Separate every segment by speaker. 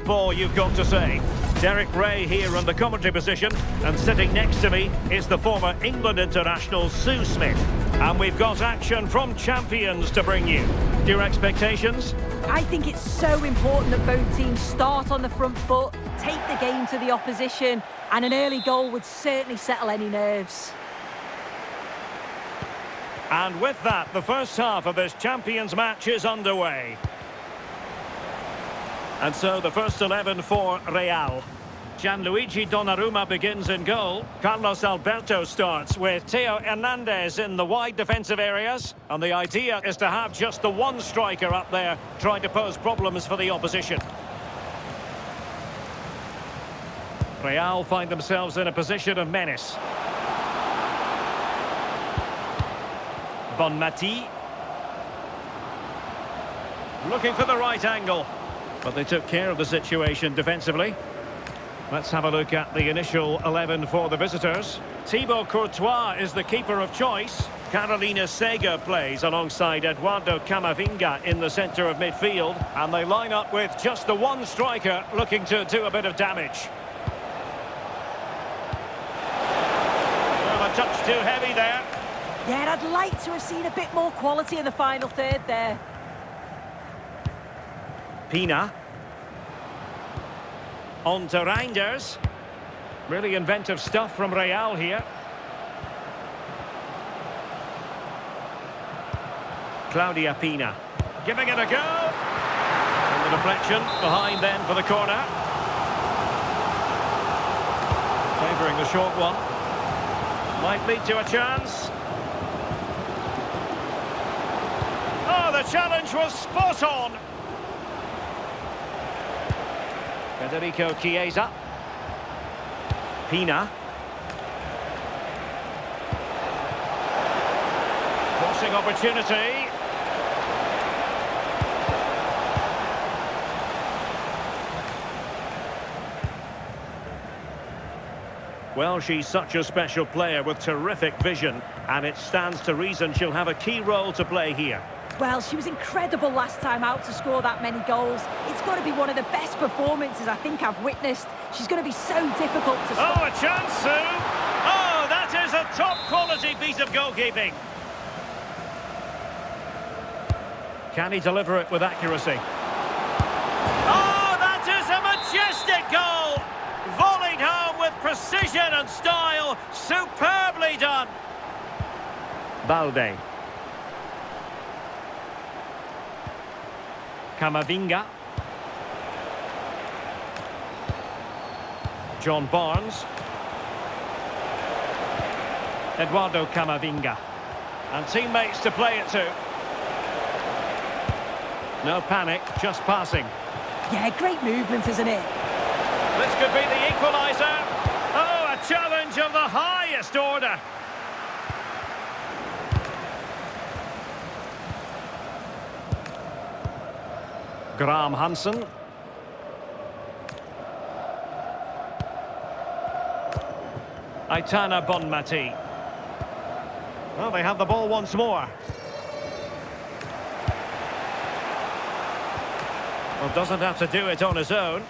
Speaker 1: football you've got to say. Derek Ray here in the commentary position, and sitting next to me is the former England international Sue Smith. And we've got action from champions to bring you. Your expectations?
Speaker 2: I think it's so important that both teams start on the front foot, take the game to the opposition, and an early goal would certainly settle any nerves.
Speaker 1: And with that, the first half of this Champions match is underway. And so the first 11 for Real. Gianluigi Donnarumma begins in goal. Carlos Alberto starts with Theo Hernandez in the wide defensive areas. And the idea is to have just the one striker up there trying to pose problems for the opposition. Real find themselves in a position of menace. Bonmati. Looking for the right angle. But they took care of the situation defensively. Let's have a look at the initial 11 for the visitors. Thibaut Courtois is the keeper of choice. Carolina Sega plays alongside Eduardo Camavinga in the centre of midfield. And they line up with just the one striker looking to do a bit of damage. Well, a touch too heavy there.
Speaker 2: Yeah, I'd like to have seen a bit more quality in the final third there.
Speaker 1: Pina. On to Reinders. Really inventive stuff from Real here. Claudia Pina. Giving it a go. And the deflection behind then for the corner. Favouring the short one. Might lead to a chance. Oh, the challenge was spot on. Federico Chiesa. Pina. Crossing opportunity. Well, she's such a special player with terrific vision, and it stands to reason she'll have a key role to play here.
Speaker 2: Well, she was incredible last time out to score that many goals. It's got to be one of the best performances I think I've witnessed. She's going to be so difficult to stop.
Speaker 1: Oh, a chance, Sue! Oh, that is a top-quality piece of goalkeeping. Can he deliver it with accuracy? Oh, that is a majestic goal! Volleyed home with precision and style. Superbly done. Balde. Camavinga. John Barnes. Eduardo Camavinga. And teammates to play it to. No panic, just passing.
Speaker 2: Yeah, great movement, isn't it?
Speaker 1: This could be the equaliser. Oh, a challenge of the highest order. Graham Hansen. Aitana Bonmati. Well, they have the ball once more. Well, doesn't have to do it on his own.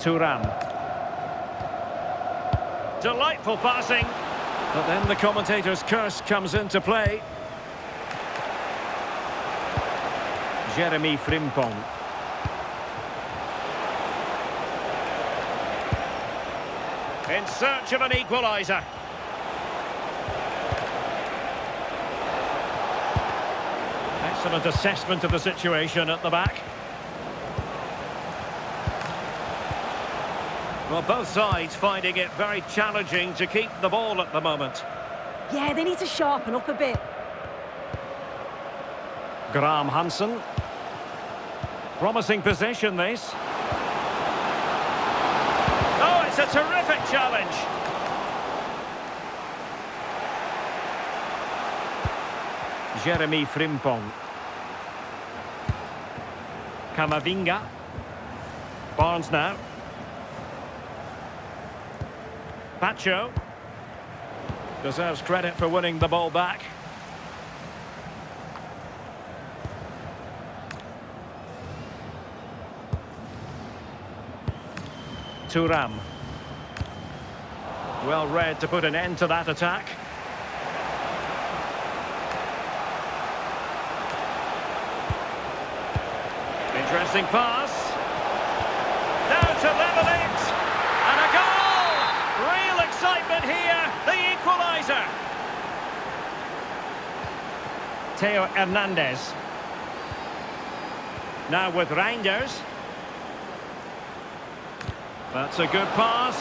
Speaker 1: Thuram. Delightful passing. But then the commentator's curse comes into play. Jeremy Frimpong. In search of an equaliser. Excellent assessment of the situation at the back. Well, both sides finding it very challenging to keep the ball at the moment.
Speaker 2: Yeah, they need to sharpen up a bit.
Speaker 1: Graham Hansen. Promising possession, this. Oh, it's a terrific challenge. Jeremy Frimpong. Camavinga. Barnes now. Pacho. Deserves credit for winning the ball back. Thuram. Well read to put an end to that attack. Interesting pass. Now to level it. And a goal! Real excitement here. The equaliser. Theo Hernandez. Now with Reinders. That's a good pass.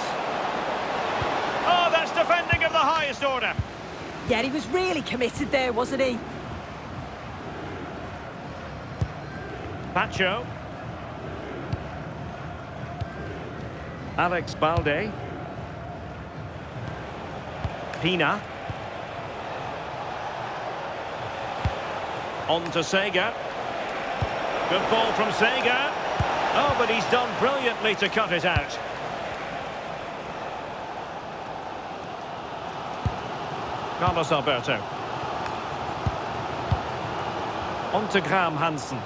Speaker 1: Oh, that's defending of the highest order.
Speaker 2: Yeah, he was really committed there, wasn't he?
Speaker 1: Pacho. Alex Balde. Pina. On to Sega. Good ball from Sega. Oh, but he's done brilliantly to cut it out. Carlos Alberto. On to Graham Hansen.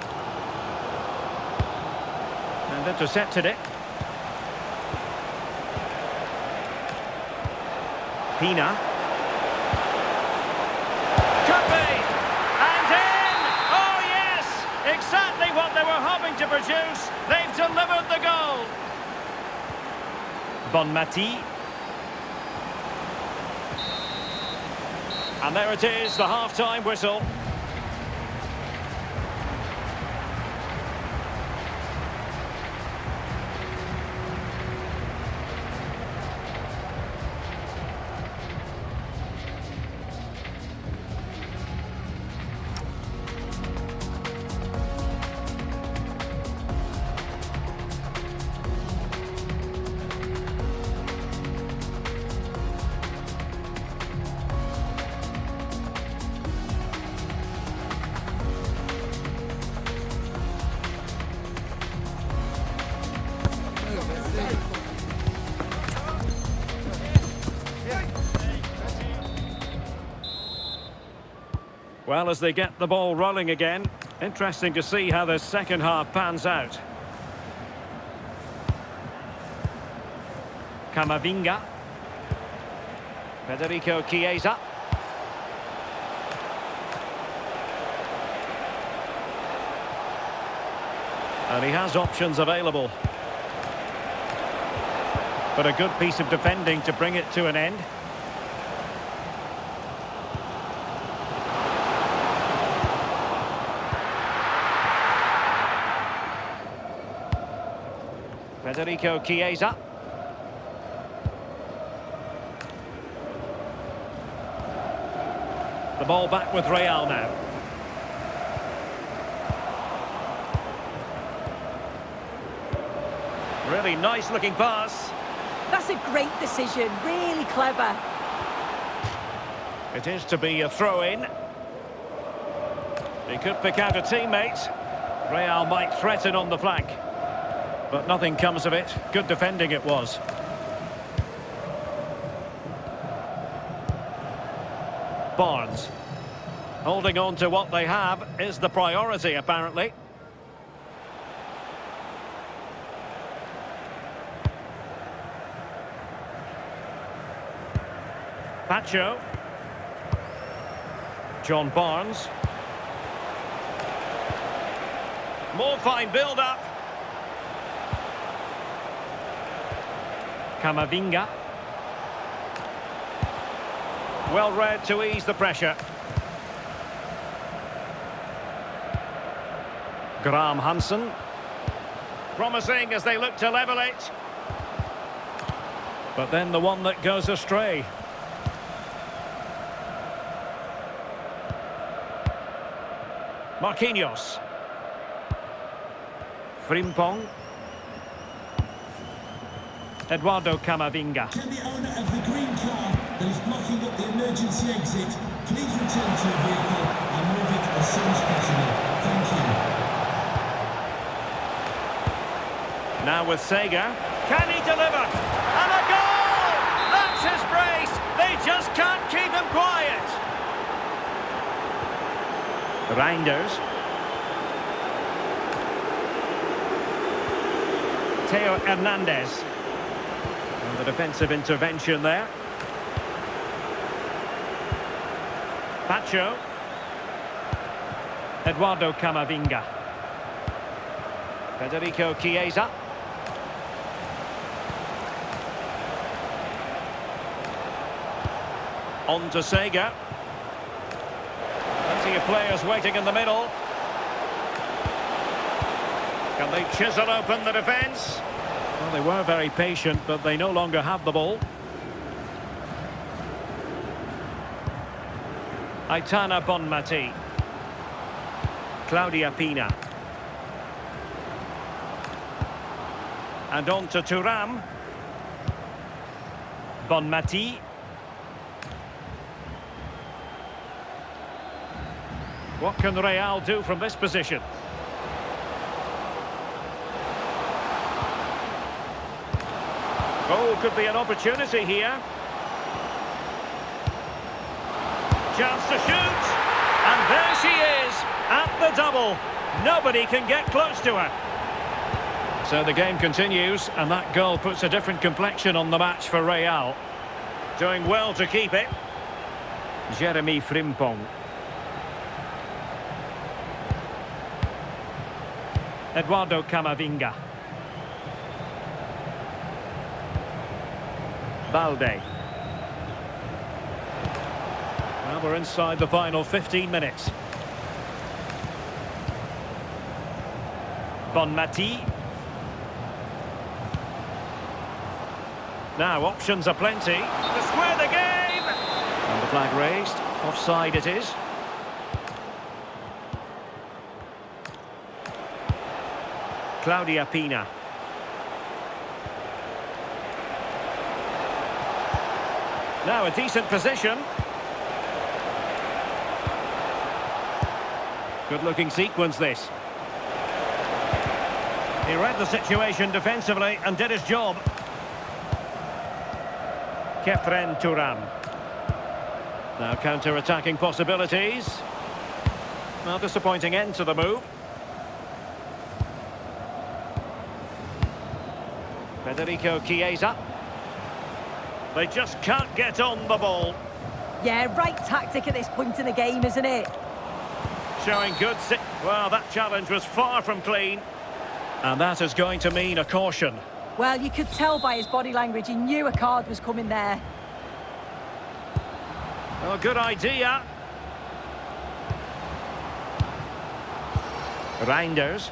Speaker 1: And intercepted it. Pina. Could be! And in! Oh yes! Exactly what they were hoping to produce. They've delivered the goal. Bonmati. And there it is, the half-time whistle. Well, as they get the ball rolling again, interesting to see how the second half pans out. Camavinga. Federico Chiesa. And he has options available. But a good piece of defending to bring it to an end. Federico Chiesa. The ball back with Real now. Really nice looking pass.
Speaker 2: That's a great decision, really clever.
Speaker 1: It is to be a throw-in. He could pick out a teammate. Real might threaten on the flank. But nothing comes of it. Good defending it was. Barnes. Holding on to what they have is the priority, apparently. Pacho. John Barnes. More fine build-up. Camavinga. Well read to ease the pressure. Graham Hansen. Promising as they look to level it. But then the one that goes astray. Marquinhos. Frimpong. Eduardo Camavinga.
Speaker 3: Can the owner of the green car that is blocking up the emergency exit please return to the vehicle and move it as soon as possible? Thank you.
Speaker 1: Now with Sega. Can he deliver? And a goal! That's his brace! They just can't keep him quiet! Reinders. Theo Hernandez. The defensive intervention there. Pacho. Eduardo Camavinga. Federico Chiesa. On to Sega. Plenty of players waiting in the middle. Can they chisel open the defence? Well, they were very patient, but they no longer have the ball. Aitana Bonmati. Claudia Pina. And on to Thuram. Bonmati. What can Real do from this position? Oh, could be an opportunity here. Chance to shoot. And there she is, at the double. Nobody can get close to her. So the game continues, and that goal puts a different complexion on the match for Real. Doing well to keep it. Jeremy Frimpong. Eduardo Camavinga. Balde. Well, we're inside the final 15 minutes. Bonmati. Now, options are plenty. To square the game! And the flag raised. Offside it is. Claudia Pina. Now a decent position. Good-looking sequence, this. He read the situation defensively and did his job. Khéphren Thuram. Now counter-attacking possibilities. Well, disappointing end to the move. Federico Chiesa. They just can't get on the ball.
Speaker 2: Yeah, right tactic at this point in the game, isn't it?
Speaker 1: Showing good... Well, that challenge was far from clean. And that is going to mean a caution.
Speaker 2: Well, you could tell by his body language he knew a card was coming there.
Speaker 1: Oh, good idea. Reinders.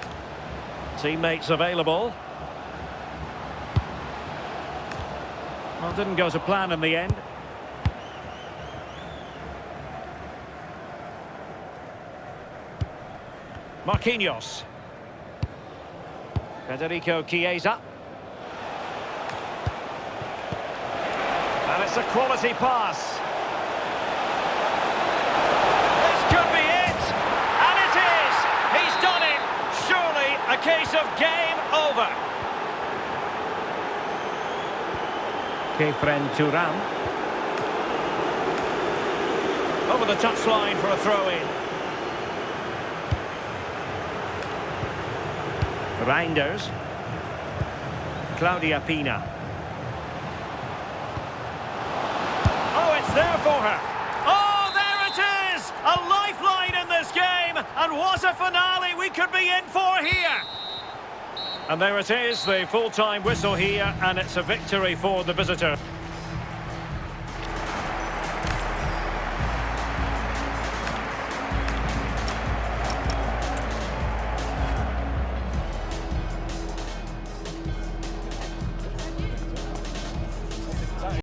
Speaker 1: Teammates available. Well, didn't go to plan in the end. Marquinhos. Federico Chiesa. And it's a quality pass. This could be it! And it is! He's done it! Surely a case of game over. Khéphren Thuram. Over the touchline for a throw-in. Reinders. Claudia Pina. Oh, it's there for her. Oh, there it is! A lifeline in this game. And what a finale we could be in for here. And there it is, the full-time whistle here, and it's a victory for the visitor.